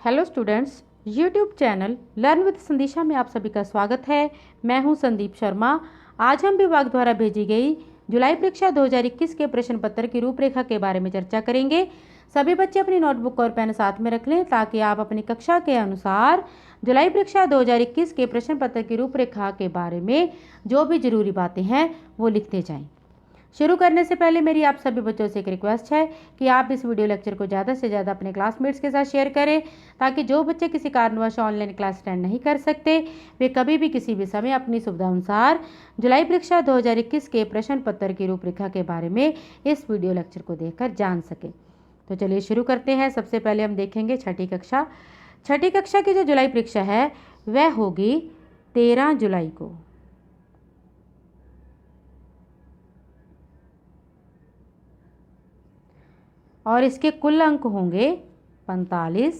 Hello students, YouTube channel learn with Sandeesha में आप सभी का स्वागत है। मैं हूं संदीप शर्मा। आज हम विभाग द्वारा भेजी गई जुलाई परीक्षा 2021 के प्रश्न पत्र की रूपरेखा के बारे में चर्चा करेंगे। सभी बच्चे अपनी नोटबुक और पेन साथ में रख लें ताकि आप अपनी कक्षा के अनुसार जुलाई परीक्षा 2021 के प्रश्न पत्र की रूपरेखा के बारे में जो भी जरूरी बातें हैं वो लिखते जाएं। शुरू करने से पहले मेरी आप सभी बच्चों से एक रिक्वेस्ट है कि आप इस वीडियो लेक्चर को ज़्यादा से ज़्यादा अपने क्लासमेट्स के साथ शेयर करें ताकि जो बच्चे किसी कारणवश ऑनलाइन क्लास अटेंड नहीं कर सकते वे कभी भी किसी भी समय अपनी सुविधा अनुसार जुलाई परीक्षा 2021 के प्रश्न पत्र की रूपरेखा के बारे में इस वीडियो लेक्चर को देखकर जान सकें। तो चलिए शुरू करते हैं। सबसे पहले हम देखेंगे छठी कक्षा। छठी कक्षा की जो जुलाई परीक्षा है वह होगी 13 जुलाई को। और इसके कुल अंक होंगे 45।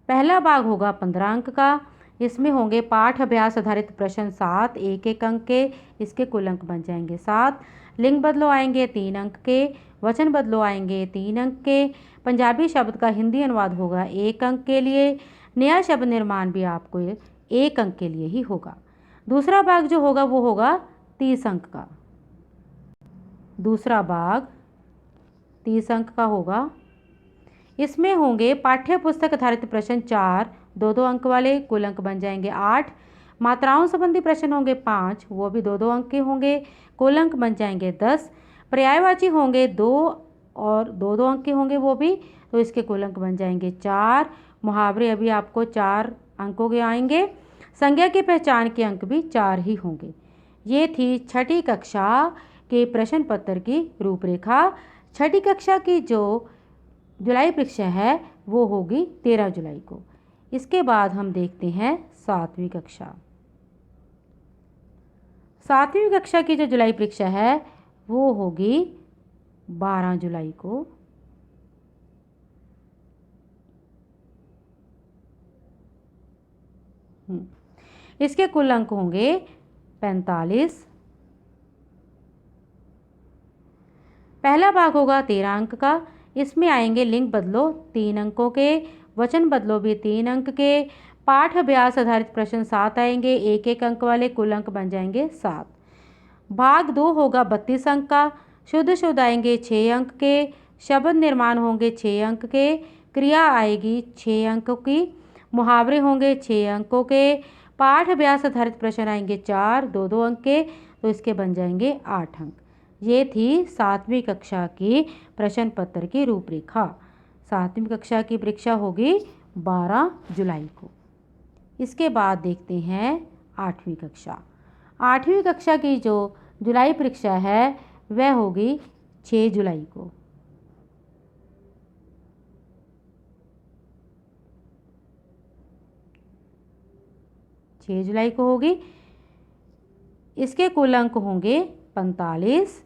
पहला भाग होगा 15 अंक का। इसमें होंगे पाठ अभ्यास आधारित प्रश्न 7 एक अंक के। इसके कुल अंक बन जाएंगे 7। लिंग बदलो आएंगे 3 अंक के। वचन बदलो आएंगे 3 अंक के। पंजाबी शब्द का हिंदी अनुवाद होगा 1 अंक के लिए। नया शब्द निर्माण भी आपको 1 अंक के लिए ही होगा। दूसरा भाग जो होगा वो होगा 30 अंक का। दूसरा भाग 30 अंक का होगा। इसमें होंगे पाठ्य पुस्तक आधारित प्रश्न 4 2 अंक वाले। कुल अंक बन जाएंगे 8। मात्राओं संबंधी प्रश्न होंगे 5, वो भी 2 अंक के होंगे। कुल अंक बन जाएंगे 10। पर्यायवाची होंगे 2 और 2 अंक के होंगे वो भी, तो इसके कुल अंक बन जाएंगे 4। मुहावरे अभी आपको 4 अंकों के आएंगे। संज्ञा की पहचान के अंक भी 4 ही होंगे। ये थी छठी कक्षा के प्रश्न पत्र की रूपरेखा। छठी कक्षा की जो जुलाई परीक्षा है वो होगी 13 जुलाई को। इसके बाद हम देखते हैं 7वीं कक्षा। 7वीं कक्षा की जो जुलाई परीक्षा है वो होगी 12 जुलाई को। इसके कुल अंक होंगे 45। पहला भाग होगा 13 अंक का। इसमें आएंगे लिंग बदलो 3 अंकों के। वचन बदलो भी 3 अंक के। पाठ अभ्यास आधारित प्रश्न 7 आएंगे 1 अंक वाले। कुल अंक बन जाएंगे 7। भाग 2 होगा 32 अंक का। शुद्ध शुद्ध आएंगे 6 अंक के। शब्द निर्माण होंगे 6 अंक के। क्रिया आएगी 6 अंकों की। मुहावरे होंगे 6 अंकों के। पाठ अभ्यास आधारित प्रश्न आएंगे 4 2 अंक के, तो इसके बन जाएंगे 8 अंक। ये थी 7वीं कक्षा की प्रश्न पत्र की रूपरेखा। 7वीं कक्षा की परीक्षा होगी 12 जुलाई को। इसके बाद देखते हैं 8वीं कक्षा। 8वीं कक्षा की जो जुलाई परीक्षा है वह होगी 6 जुलाई को। जुलाई को होगी। इसके कुल अंक होंगे 45।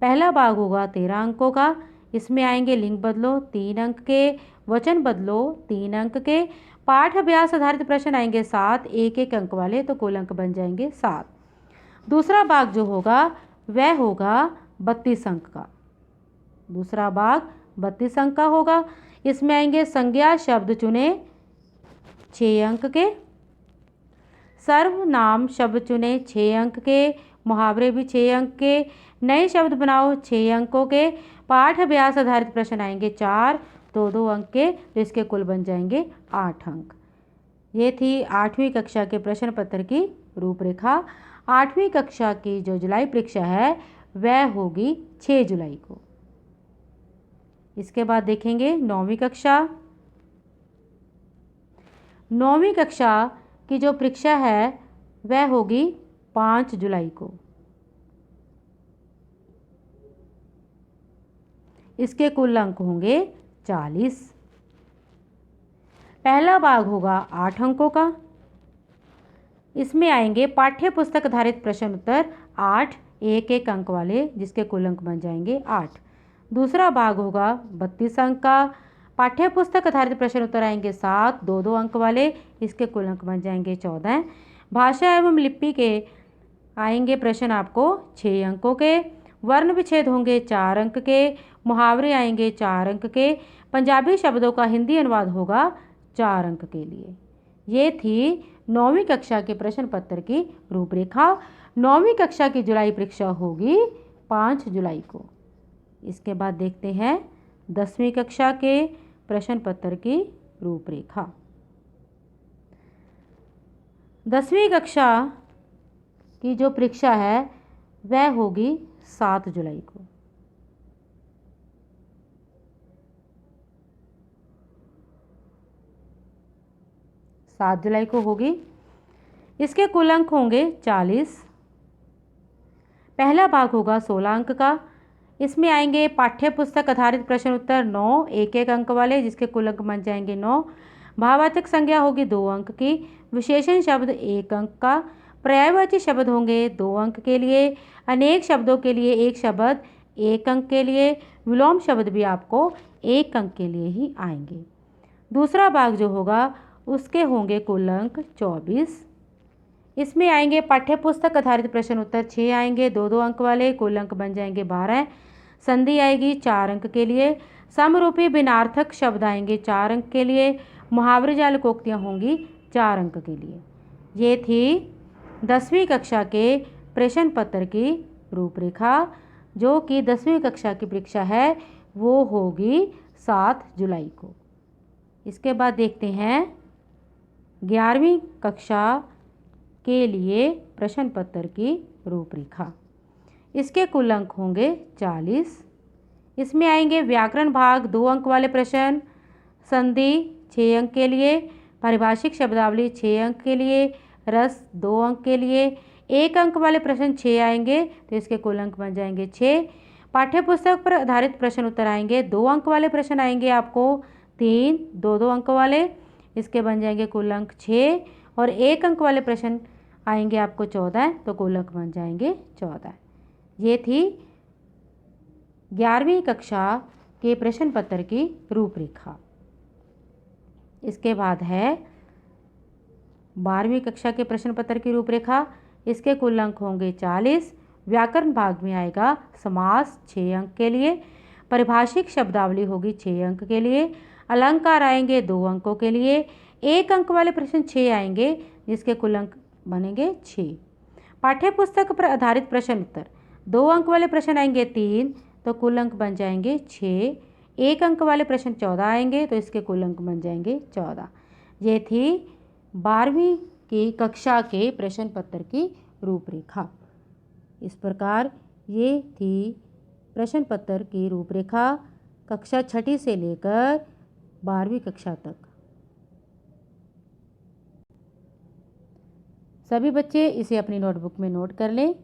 पहला भाग होगा 13 अंकों का। इसमें आएंगे लिंग बदलो 3 अंक के। वचन बदलो 3 अंक के। पाठ अभ्यास आधारित प्रश्न आएंगे 7 1 अंक वाले, तो कुल अंक बन जाएंगे 7। दूसरा भाग जो होगा वह होगा 32 अंक का। दूसरा भाग 32 अंक का होगा। इसमें आएंगे संज्ञा शब्द चुने 6 अंक के। सर्वनाम शब्द चुने 6 अंक के। मुहावरे भी 6 अंक के। नए शब्द बनाओ 6 अंकों के। पाठ अभ्यास आधारित प्रश्न आएंगे 4 2 अंक के, तो इसके कुल बन जाएंगे 8 अंक। ये थी 8वीं कक्षा के प्रश्न पत्र की रूपरेखा। 8वीं कक्षा की जो जुलाई परीक्षा है वह होगी 6 जुलाई को। इसके बाद देखेंगे 9वीं कक्षा। 9वीं कक्षा की जो परीक्षा है वह होगी 5 जुलाई को। इसके कुल अंक होंगे 40। पहला भाग होगा 8 अंकों का। इसमें आएंगे पाठ्य पुस्तक आधारित प्रश्न उत्तर 8 1 अंक वाले, जिसके कुल अंक बन जाएंगे 8। दूसरा भाग होगा 32 अंक का। पाठ्य पुस्तक आधारित प्रश्न उत्तर आएंगे 7 2 अंक वाले, इसके कुल अंक बन जाएंगे 14। भाषा एवं लिपि के आएंगे प्रश्न आपको 6 अंकों के। वर्ण विच्छेद होंगे 4 अंक के, मुहावरे आएंगे 4 अंक के, पंजाबी शब्दों का हिंदी अनुवाद होगा 4 अंक के लिए। ये थी 9वीं कक्षा के प्रश्न पत्र की रूपरेखा। 9वीं कक्षा की जुलाई परीक्षा होगी 5 जुलाई को। इसके बाद देखते हैं 10वीं कक्षा के प्रश्न पत्र की रूपरेखा। 10वीं कक्षा की जो परीक्षा है वह होगी 7 जुलाई को। सात जुलाई को होगी। इसके कुल अंक होंगे 40। पहला भाग होगा 16 अंक का। इसमें आएंगे पाठ्य पुस्तक आधारित प्रश्न उत्तर 9 1-1 अंक वाले, जिसके कुल अंक बन जाएंगे 9। भाववाचक संज्ञा होगी 2 अंक की। विशेषण शब्द 1 अंक का। पर्यायवाची शब्द होंगे 2 अंक के लिए। अनेक शब्दों के लिए एक शब्द 1 अंक के लिए। विलोम शब्द भी आपको 1 अंक के लिए ही आएंगे। दूसरा भाग जो होगा उसके होंगे कुल अंक 24। इसमें आएंगे पाठ्य पुस्तक आधारित प्रश्न उत्तर 6 आएंगे 2-2 अंक वाले, कुल अंक बन जाएंगे 12। संधि आएगी 4 अंक के लिए। समरूपी भिन्नार्थक शब्द आएंगे 4 अंक के लिए। मुहावरे जाल कोक्तियाँ होंगी 4 अंक के लिए। ये थी 10वीं कक्षा के प्रश्न पत्र की रूपरेखा, जो कि 10वीं कक्षा की परीक्षा है वो होगी 7 जुलाई को। इसके बाद देखते हैं 11वीं कक्षा के लिए प्रश्न पत्र की रूपरेखा। इसके कुल अंक होंगे 40। इसमें आएंगे व्याकरण भाग 2 अंक वाले प्रश्न, संधि 6 अंक के लिए, पारिभाषिक शब्दावली 6 अंक के लिए, रस 2 अंक के लिए। 1 अंक वाले प्रश्न 6 आएंगे तो इसके कुल अंक बन जाएंगे 6। पाठ्य पुस्तक पर आधारित प्रश्न उत्तर आएंगे 2 अंक वाले प्रश्न आएंगे आपको 3 2-2 अंक वाले, इसके बन जाएंगे कुल अंक 6। और 1 अंक वाले प्रश्न आएंगे आपको 14 तो कुल अंक बन जाएंगे 14। ये थी 11वीं कक्षा के प्रश्न पत्र की रूपरेखा। इसके बाद है 12वीं कक्षा के प्रश्न पत्र की रूपरेखा। इसके कुल अंक होंगे 40। व्याकरण भाग में आएगा समास 6 अंक के लिए, पारिभाषिक शब्दावली होगी 6 अंक के लिए, अलंकार आएंगे 2 अंकों के लिए। 1 अंक वाले प्रश्न 6 आएंगे जिसके कुल अंक बनेंगे 6। पाठ्य पुस्तक पर आधारित प्रश्न उत्तर 2 अंक वाले प्रश्न आएंगे 3 तो कुल अंक बन जाएंगे 6। 1 अंक वाले प्रश्न 14 आएंगे तो इसके कुल अंक बन जाएंगे 14। ये थी 12वीं की कक्षा के प्रश्न पत्र की रूपरेखा। इस प्रकार ये थी प्रश्न पत्र की रूपरेखा कक्षा 6ठी से लेकर 12वीं कक्षा तक। सभी बच्चे इसे अपनी नोटबुक में नोट कर लें।